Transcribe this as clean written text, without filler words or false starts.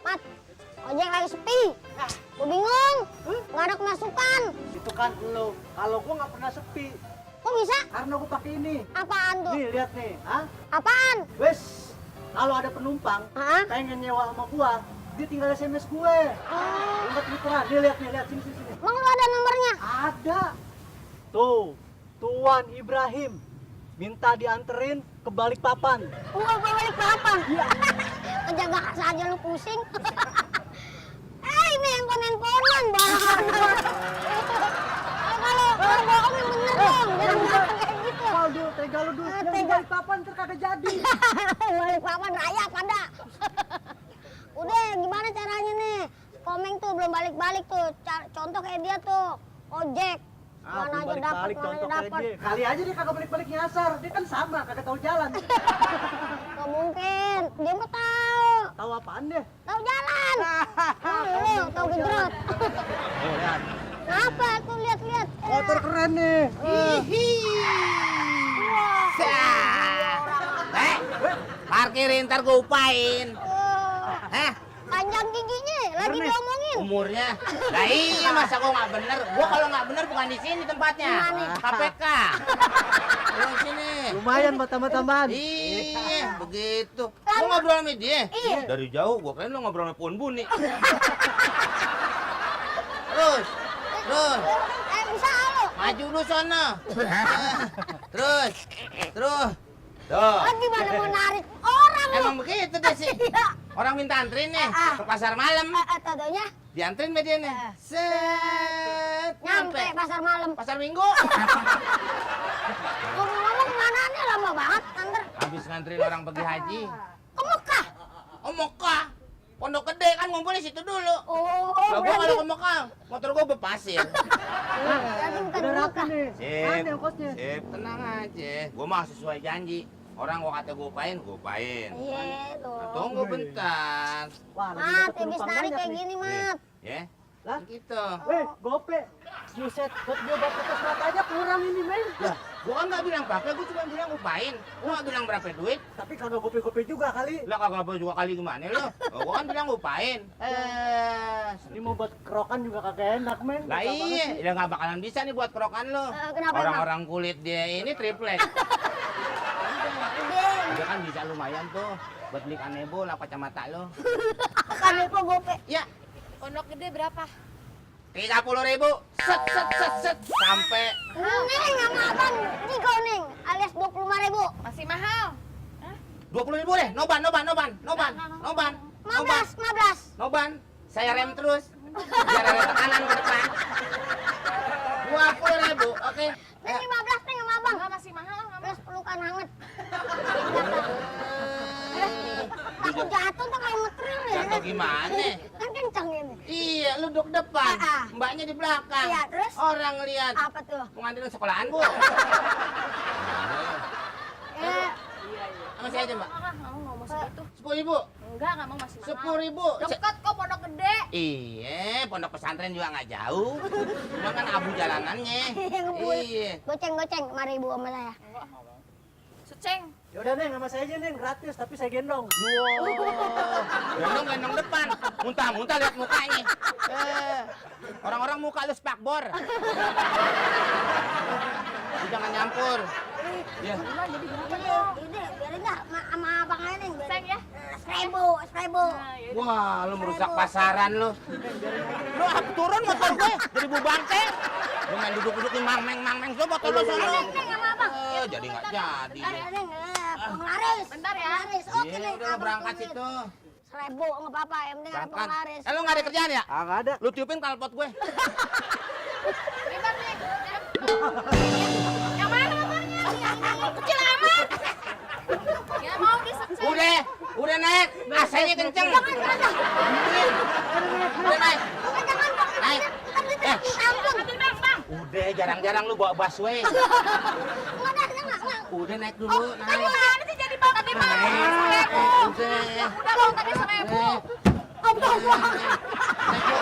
Mat, ojek lagi sepi. Gue bingung, nggak ada kemasukan. Itu kan lo, kalau gua nggak pernah sepi. Kok bisa? Karena gua pakai ini. Apaan tuh? Nih, lihat nih. Hah? Apaan? Wes, kalau ada penumpang Hah? pengen nyewa sama gua, dia tinggal SMS gue. Oh, Enggak Twitteran. Nih, lihat nih, lihat sini. emang lu ada nomornya? Ada. Tuh, Tuan Ibrahim minta dianterin ke Balikpapan. Gua balik papan. Kejaga saja lu pusing. Ini handphone-handphonean barang. Kalau bohong yang bener dong, jangan gampang kayak gitu. Waduh, tega lu dulu. Yang di Tega. Balikpapan ntar kagak jadi. Balik papan raya pada. Udah, gimana caranya nih? Komeng tuh belum balik-balik tuh. Contoh kayak dia tuh, ojek. Mana aja dapat, balik mana aja contoh kayak dapat. dia. Kali aja dia kagak balik-balik nyasar. Dia kan sama, kagak tahu jalan. Gak mungkin, dia mah tahu. Tahu apaan deh? Tahu jalan. Lu tahu genjrot. Oh, lihat. Apa tuh lihat-lihat. Motor keren nih. Parkirin ntar gue upain. Hah? Panjang giginya, lagi Bener nih. diomongin. Umurnya? Lah iya masa gue nggak bener? Gue kalau nggak bener bukan di sini tempatnya. Di mana? KPK. Di sini. Lumayan buat tambahan. Iya, begitu. Lu ngobrol sama dia? Iya. Dari jauh, gue kira lu ngobrol sama Puan Buni. Terus. Bisa lo. Maju lu sana. Terus. Tuh. Lagi mana mau narik orang lo. Emang begitu deh sih. Iya. Orang minta anterin nih ke pasar malam. Tadinya Dianterin sama dia nih. Set. nyampe pasar malam. Pasar Minggu. Ngomong-ngomong kemana nih lama banget antar Habis nganterin orang pergi haji. ke Mekah. Oh Mekah. Pondok Gede kan ngumpul di situ dulu. Oh, Lah gua berarti kalau ke Mekah, motor gua berpasir. berarti bukan Udah di rapi Mekah. nih. Sip. Mana ongkosnya? Sip, tenang aja. Gua mah sesuai janji. Orang gua kata gua upain, gua upain. Iya tuh. Nah, tunggu bentar. Wah, lagi Mat, dapet habis penumpang narik banyak kayak nih. gini, Mat. Ya. Lah? Gitu. Gope. Buset, buat dia bapak ke serat aja kurang ini, men. Lah, gua kan nggak bilang pakai, gua cuma bilang upain. Gua nggak bilang berapa duit. Tapi kagak gope-gope juga kali. Lah kagak apa juga kali gimana lo? Oh, gua kan bilang upain. Ini mau buat kerokan juga kagak enak, men. Lah Susah banget iya, sih. ya nggak bakalan bisa nih buat kerokan lo. Kenapa Orang-orang kulit dia ini triplek. Udah, Dia kan bisa lumayan tuh buat beli kanebo lah kacamata lo. kan itu gope. Ya, Pondok Gede berapa? 30.000. Set sampai Neng sama abang, tiga neng, alias 25.000. Masih mahal. 20.000 deh. Noban. 15. Noban. Saya rem terus. Biar ada tekanan ke depan. 20.000, oke. Neng 15 neng sama abang. Enggak, masih mahal. Nggak mau. Alias pelukan hangat. Takut jatuh tuh kayak ngetril ya. Jatuh gimana? Kan kenceng ini. Iya, lu duduk depan, Ah. mbaknya di belakang. Iya, terus? Orang lihat. Apa tuh? Pengantin sekolahan, Bu. Eh, Sama saya aja, Mbak. Nggak mau segitu. 10.000. Enggak mau masih mahal. 10.000. Dekat kok Pondok Gede. Iya, pondok pesantren juga nggak jauh. Cuma kan abu jalanannya. Ngebul. Iya. Goceng 5.000 sama saya. Enggak mau. Suceng. Yaudah, Neng, sama saya aja, Neng. Gratis, tapi saya gendong. Gendong depan. Muntah lihat mukanya. Orang-orang muka lu spakbor. Lu jangan nyampur. Ya. Ini biarin dah sama abang aja neng. Seng ya. 1.000. Nah, ya. Wah, lu merusak pasaran lu. Lu turun motor gue dari bubangke. Lu main duduk-duduk di mangmeng coba motor lu sono. Neng sama abang. Jadi nggak jadi. Bentar ya neng, penglaris. Bentar ya. Penglaris, oke Iya, neng. udah lu abang berangkat tungguin. situ. 1.000 nggak apa-apa, yang penting ada Berangkat. penglaris. Lu nggak ada kerjaan ya? Ah, nggak ada. Lu tiupin knalpot gue. Bentar nih. Yang mana motornya? Yang kecil amat. Ya mau disek-sek. Udah naik. AC-nya kenceng. Udah naik. Naik. Ambil bang. Udah jarang-jarang lu bawa busway. Udah naik dulu, naik. Gimana sih jadi bang tadi bang? Udah. Udah bang tadi 1.000. Apa? Naik, Bu.